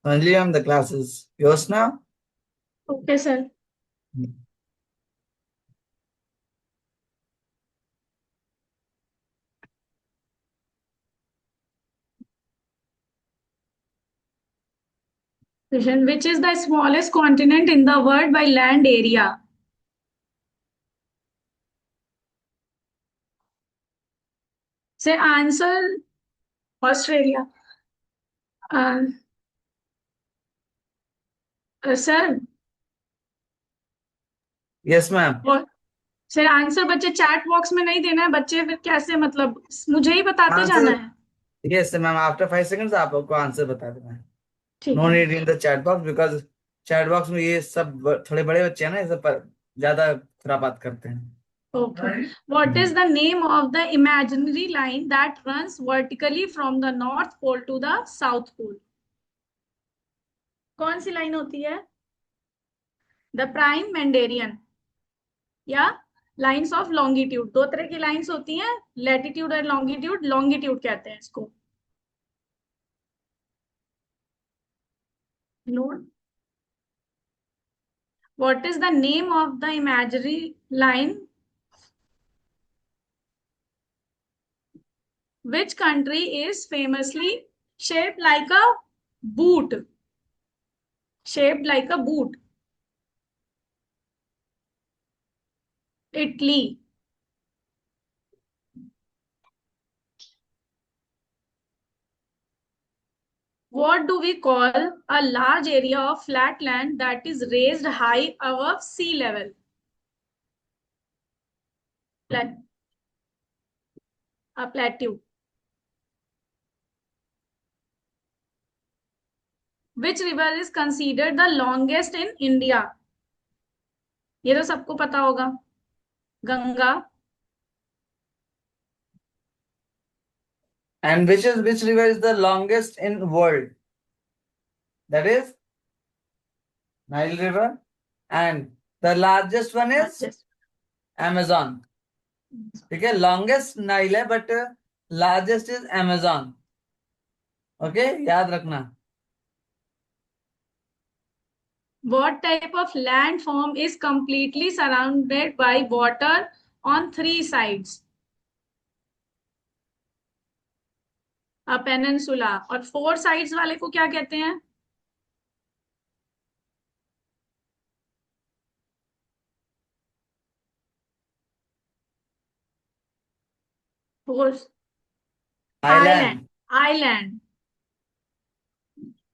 Only the class is yours now. Okay, sir. Question: which is the smallest continent in the world by land area? Say answer Australia. Uh, sir, Yes, ma'am. और sir answer बच्चे chat box में नहीं देना है बच्चे, फिर कैसे, मतलब मुझे ही बताते जाना आंसर है। yes, ma'am. After 5 seconds आपको आंसर बता देना है. ठीक No है। need in the chat box because chat box में ये सब थोड़े बड़े बच्चे हैं ना, ये सब ज्यादा खुरापात करते हैं. Okay. What is the name of the imaginary line that runs vertically from the north pole to the south pole? कौन सी लाइन होती है? द प्राइम मेंडेरियन या लाइंस ऑफ लॉन्गिट्यूड? दो तरह की लाइंस होती हैं, लैटिट्यूड और लॉन्गिट्यूड। लॉन्गिट्यूड कहते हैं इसको। Note. What is the name of the imaginary line which country is famously shaped like a boot? Shaped like a boot. Italy. What do we call a large area of flat land that is raised high above sea level? A plateau. Which river is considered the longest in India? ये तो सबको पता होगा। Ganga. And which river is the longest in world? That is Nile River. And the largest one is Largest. Amazon. ठीक है, longest Nile है but largest is Amazon. Okay, याद रखना. What type of landform is completely surrounded by water on three sides? A peninsula. और four sides वाले को क्या कहते हैं? Four. Island. Island. Island.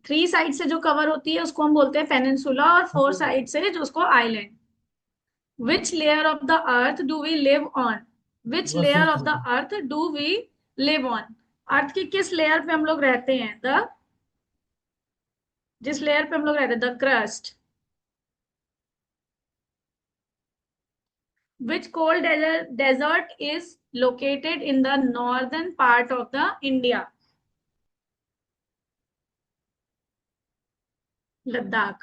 Three side से जो कवर होती है उसको हम बोलते हैं पेनिनसुला, और फोर साइड से जो उसको island. Which layer of the earth do we live on? Which layer of the earth do we live on? Earth की किस लेयर पे हम लोग रहते हैं? द जिस लेयर पे हम लोग रहते हैं, the crust. Which cold desert is located in the northern part of the India? Ladakh.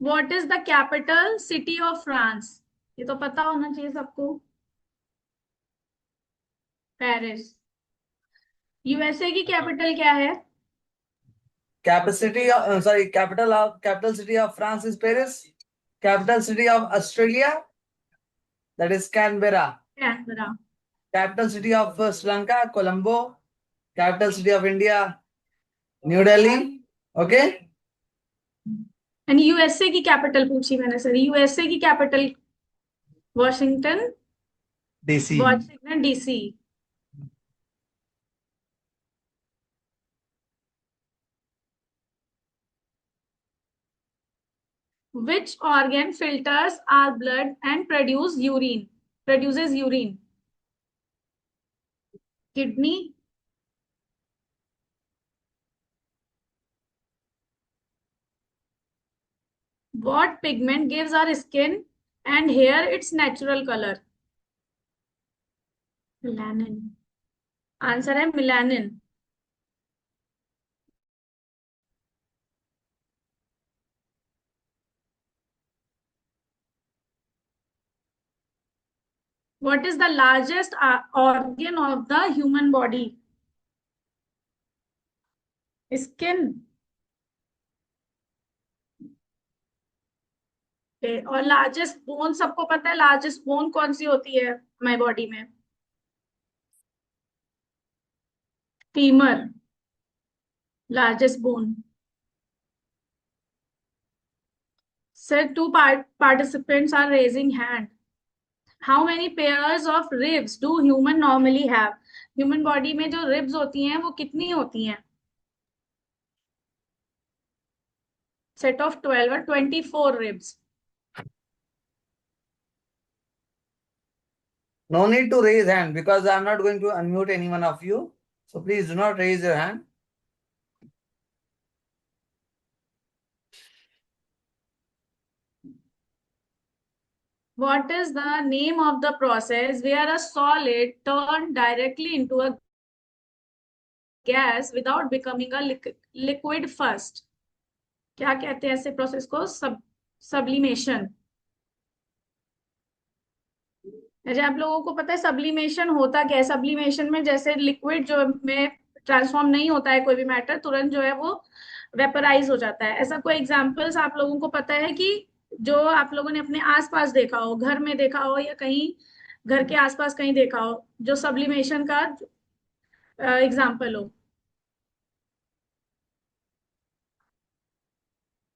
What is the capital city of France? ये तो पता होना चाहिए सबको। पेरिस। यूएसए की कैपिटल क्या है? Capacity of, sorry, capital city of France is Paris. Capital city of Australia, that is Canberra. Canberra. Capital city of Sri Lanka, Colombo. Capital city of India, New Delhi. Okay. And USA की capital पूछी मैंने sir. USA की capital Washington. DC. Washington DC. Which organ filters our blood and produces urine? Kidney. What pigment gives our skin and hair its natural color? Melanin. Answer है melanin. What is the largest organ of the human body? Skin. और largest bone सबको पता है, largest bone कौन सी होती है हमारी body में? Femur, largest bone. Sir, two participants are raising hand. How many pairs of ribs do human normally have? Human body में जो ribs होती हैं वो कितनी होती हैं? Set of 12 or 24 ribs. No need to raise hand because I'm not going to unmute any one of you. So please do not raise your hand. What is the name of the process where a solid turned directly into a gas without becoming a liquid first? क्या कहते हैं ऐसे process को? Sublimation. अच्छा, आप लोगों को पता है सब्लिमेशन होता क्या है? सब्लिमेशन में जैसे लिक्विड जो में ट्रांसफॉर्म नहीं होता है कोई भी मैटर, तुरंत जो है वो वेपराइज हो जाता है. ऐसा कोई एग्जांपल्स आप लोगों को पता है कि जो आप लोगों ने अपने आसपास देखा हो, घर में देखा हो या कहीं घर के आसपास कहीं देखा हो, जो सब्लिमेशन का एग्जाम्पल हो?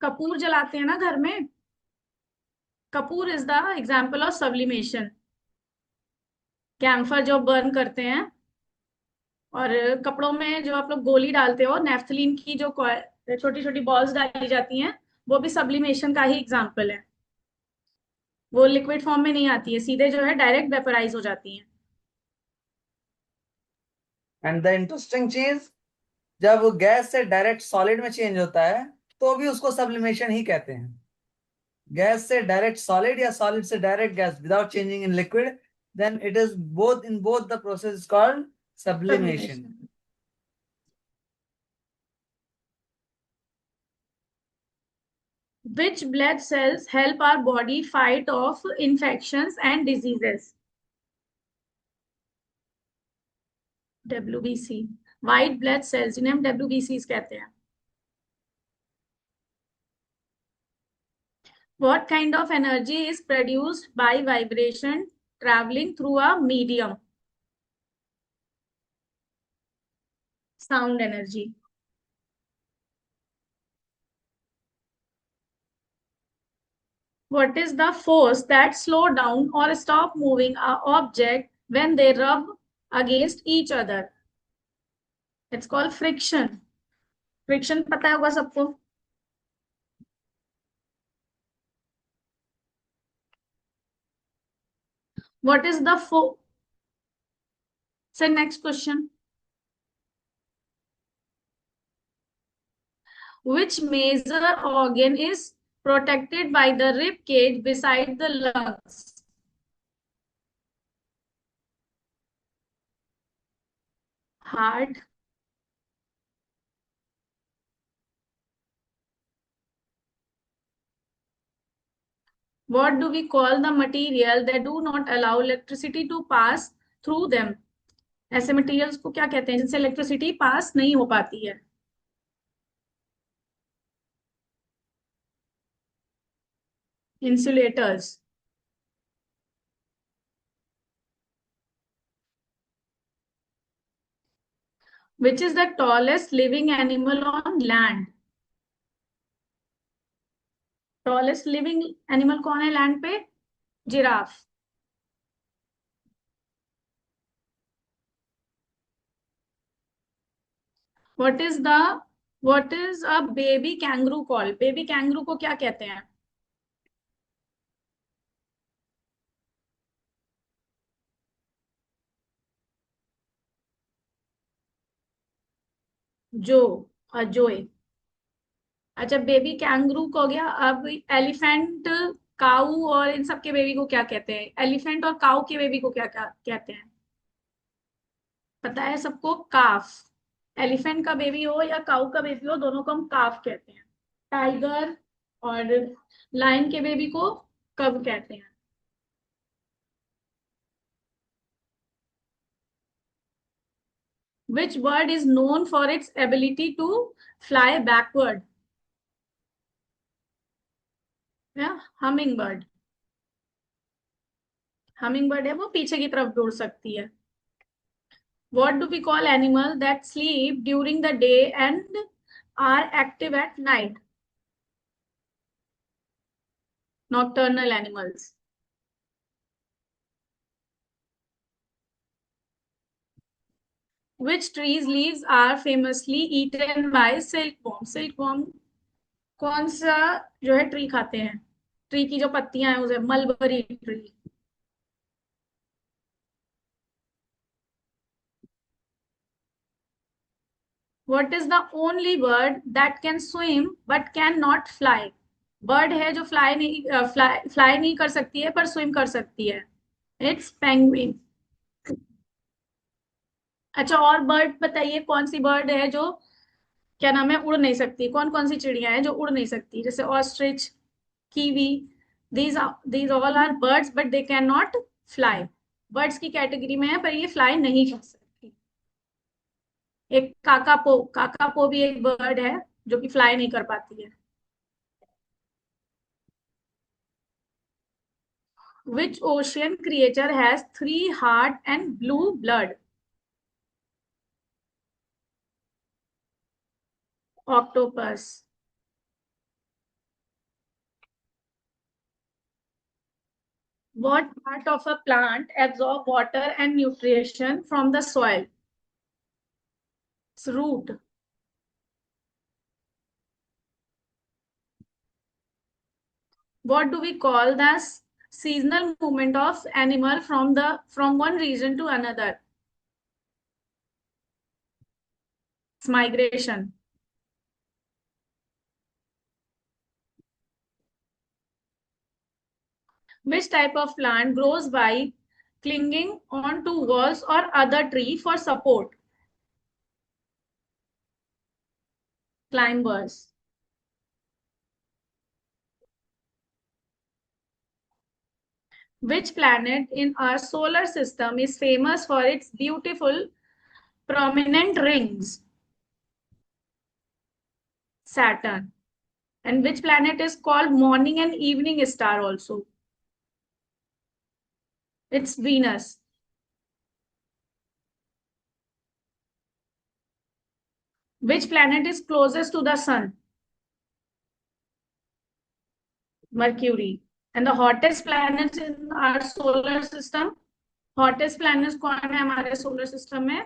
कपूर जलाते हैं ना घर में, कपूर is the example of sublimation. Camphor जो बर्न करते हैं, और कपड़ों में जो आप लोग गोली डालते हो, नेफ्थलीन की जो छोटी छोटी बॉल्स डाली जाती हैं, वो भी सब्लिमेशन का ही एग्जाम्पल है. वो लिक्विड फॉर्म में नहीं आती है, सीधे जो है डायरेक्ट वेपराइज हो जाती हैं. एंड द इंटरेस्टिंग चीज, जब वो गैस से डायरेक्ट सॉलिड में चेंज होता है तो भी उसको सब्लिमेशन ही कहते हैं. गैस से डायरेक्ट सॉलिड या सॉलिड से direct gas without changing in liquid, then it is both, in both the process is called sublimation. Which blood cells help our body fight off infections and diseases? WBC. White blood cells, जिन्हें हम WBCs कहते हैं. What kind of energy is produced by vibration traveling through a medium? Sound energy. What is the force that slow down or stop moving an object when they rub against each other? It's called friction. Friction पता होगा सबको. What is the force? Say next question. Which major organ is protected by the rib cage beside the lungs? Heart. What do we call the material that do not allow electricity to pass through them? ऐसे materials को क्या कहते हैं जिनसे electricity pass नहीं हो पाती है? Insulators. Which is the tallest living animal on land? Tallest living animal कौन है लैंड पे? Giraffe. What is a baby kangaroo called? Baby kangaroo को क्या कहते हैं? जो, अजोय. अच्छा, बेबी कैंगरू को हो गया. अब एलिफेंट, काऊ और इन सब के बेबी को क्या कहते हैं? एलिफेंट और काऊ के बेबी को क्या क्या कहते हैं? पता है सबको? काफ. एलिफेंट का बेबी हो या काऊ का बेबी हो, दोनों को हम काफ कहते हैं. टाइगर और लायन के बेबी को कब कहते हैं? Which bird is known for its ability to fly backward? Yeah, hummingbird. Hummingbird है वो पीछे की तरफ दौड़ सकती है. What do we call animal that sleep during the day and are active at night? Nocturnal animals. Which trees leaves are famously eaten by silkworm? Silkworm कौन सा जो है ट्री खाते हैं? ट्री की जो पत्तियां हैं उसे mulberry tree. What is the only bird that can swim but cannot fly? Bird है जो फ्लाई नहीं कर सकती है पर स्विम कर सकती है. It's penguin. अच्छा, और बर्ड बताइए, कौन सी बर्ड है जो क्या नाम है उड़ नहीं सकती? कौन कौन सी चिड़िया है जो उड़ नहीं सकती? जैसे ostrich, kiwi. These all are birds but they can not fly. Birds की कैटेगरी में है पर ये फ्लाई नहीं कर सकती. एक काकापो भी एक बर्ड है जो कि फ्लाई नहीं कर पाती है. Which ocean creature has 3 heart and blue blood? Octopus. What part of a plant absorb water and nutrition from the soil? Its root. What do we call the seasonal movement of animal from one region to another? It's migration. Which type of plant grows by clinging onto walls or other tree for support? Climbers. Which planet in our solar system is famous for its beautiful prominent rings? Saturn. And which planet is called morning and evening star also? It's Venus. Which planet is closest to the sun? Mercury. And the hottest planets in our solar system? Hottest planets कौन है हमारे solar system में?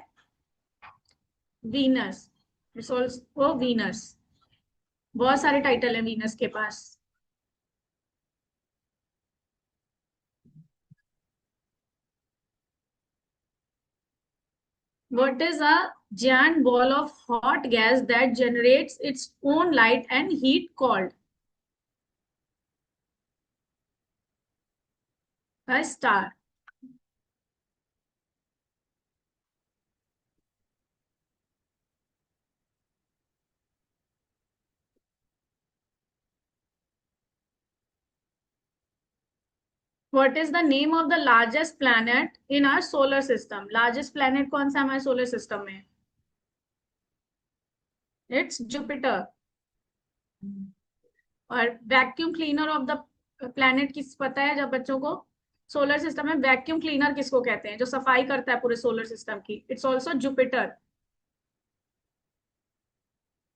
Venus. It's also Venus. बहुत सारे title हैं Venus के पास. What is a giant ball of hot gas that generates its own light and heat called? A star. What is the name of the largest planet in our solar system? Largest planet कौन सा हमारे solar system में? It's Jupiter. और vacuum cleaner of the planet किस पता है जब बच्चों को? सोलर सिस्टम में वैक्यूम क्लीनर किसको कहते हैं जो सफाई करता है पूरे सोलर सिस्टम की? It's also Jupiter.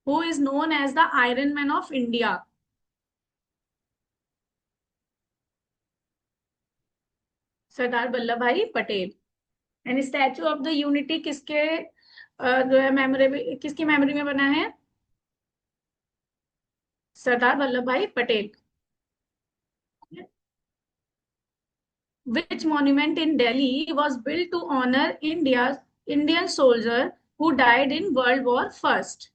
Who is known as the iron man of India? Sardar Vallabh Bhai Patel. And statue of the unity किसके जो है मेमोरी किसकी मेमोरी में बना है? सरदार Vallabh Bhai Patel. Which monument in Delhi was built to honor Indian soldier who died in World War First?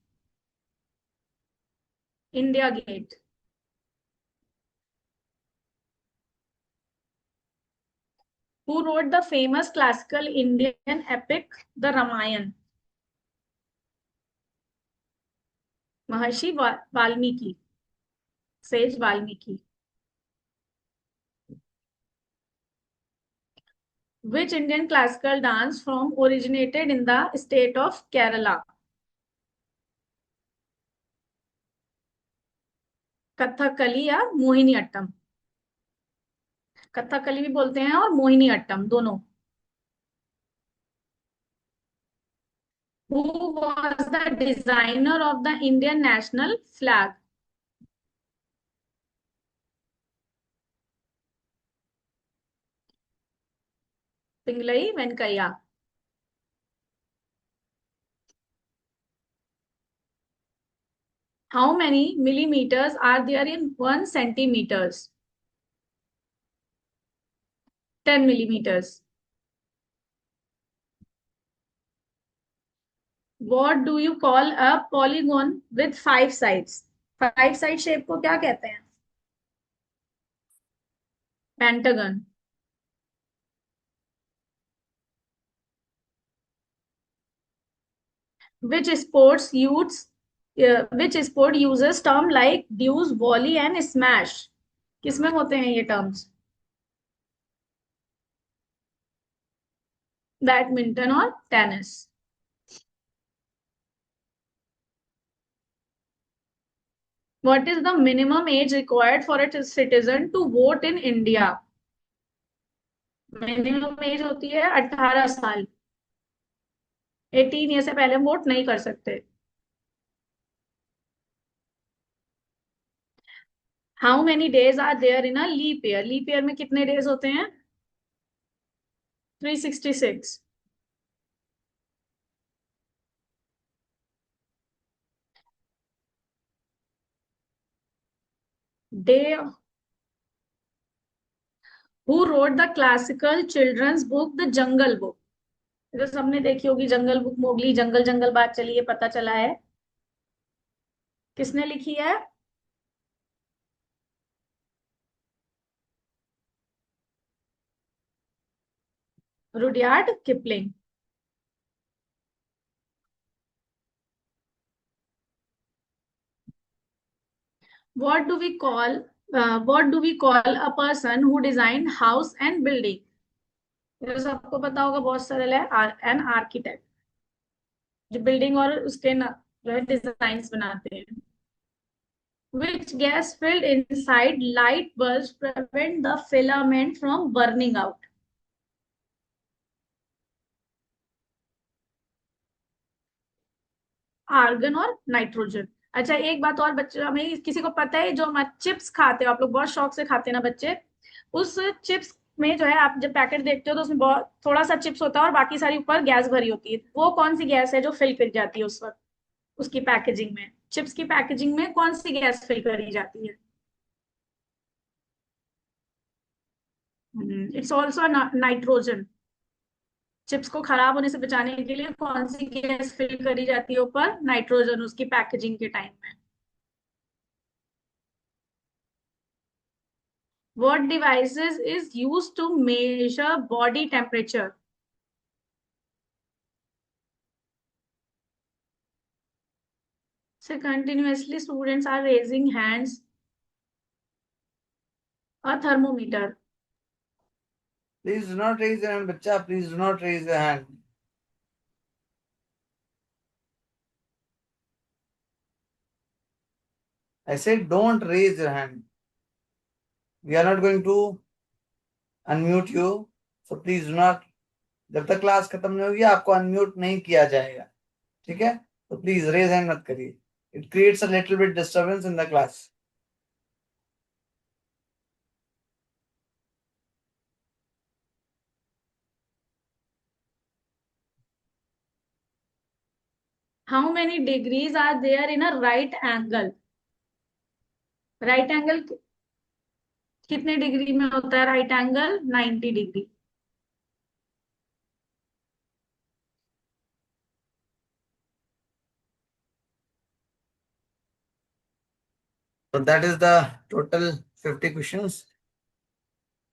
India Gate. Who wrote the famous classical Indian epic, the Ramayana? Maharshi Valmiki. Sage Valmiki. Which Indian classical dance form originated in the state of Kerala? Kathakali या मोहिनी अट्टम? कथकली भी बोलते हैं और मोहिनी अट्टम दोनों. Who was the designer of the Indian national flag? पिंगलई Venkaiah. How many millimeters are there in 1 centimeters? 10 millimeters. What do you call a polygon with 5 sides? 5 side shape को क्या कहते हैं? Pentagon. Which sports use which sport uses term like deuce, volley and smash? किसमें होते हैं ये terms? Badminton और tennis. What is the minimum age required for a citizen to vote in India? Minimum age होती है 18 साल. 18 year से पहले हम वोट नहीं कर सकते. How many days are there in a leap year? Leap year में कितने डेज होते हैं? 366. Day. Who read the classical children's book the jungle book? तो सबने देखी होगी जंगल बुक. मोगली जंगल जंगल बात चली है, पता चला है. किसने लिखी है? Rudyard Kipling. What do we call a person who design house and building? ये सबको पता होगा, बहुत सरल है. एन आर्किटेक्ट, जो बिल्डिंग और उसके जो है डिजाइन्स बनाते हैं. Which gas filled inside light bulbs prevent the filament from burning out? Argon और नाइट्रोजन. अच्छा, एक बात और बच्चे, हमें किसी को पता है जो हम चिप्स खाते हो, आप लोग बहुत शौक से खाते हैं ना बच्चे, उस चिप्स में जो है आप जब पैकेट देखते हो तो उसमें बहुत थोड़ा सा चिप्स होता है और बाकी सारी ऊपर गैस भरी होती है. वो कौन सी गैस है जो फिल कर जाती है उस वक्त उसकी पैकेजिंग में? चिप्स की पैकेजिंग में कौन सी गैस फिल करी जाती है? It's also nitrogen. चिप्स को खराब होने से बचाने के लिए कौन सी गैस फिल करी जाती है ऊपर? नाइट्रोजन, उसकी पैकेजिंग के टाइम में. What devices is used to measure body temperature? So continuously students are raising hands. A thermometer. Please do not raise your hand, बच्चा. Please do not raise your hand. I said don't raise your hand. We are not going to unmute you. So please do not. जब तक class खत्म नहीं होगी आपको unmute नहीं किया जाएगा. ठीक है? तो प्लीज रेज हैंड मत करिए. It creates a little bit disturbance in the class. How many degrees are there in a right angle? Right angle कितने डिग्री में होता है? Right angle 90 degree. So that is the total 50 questions.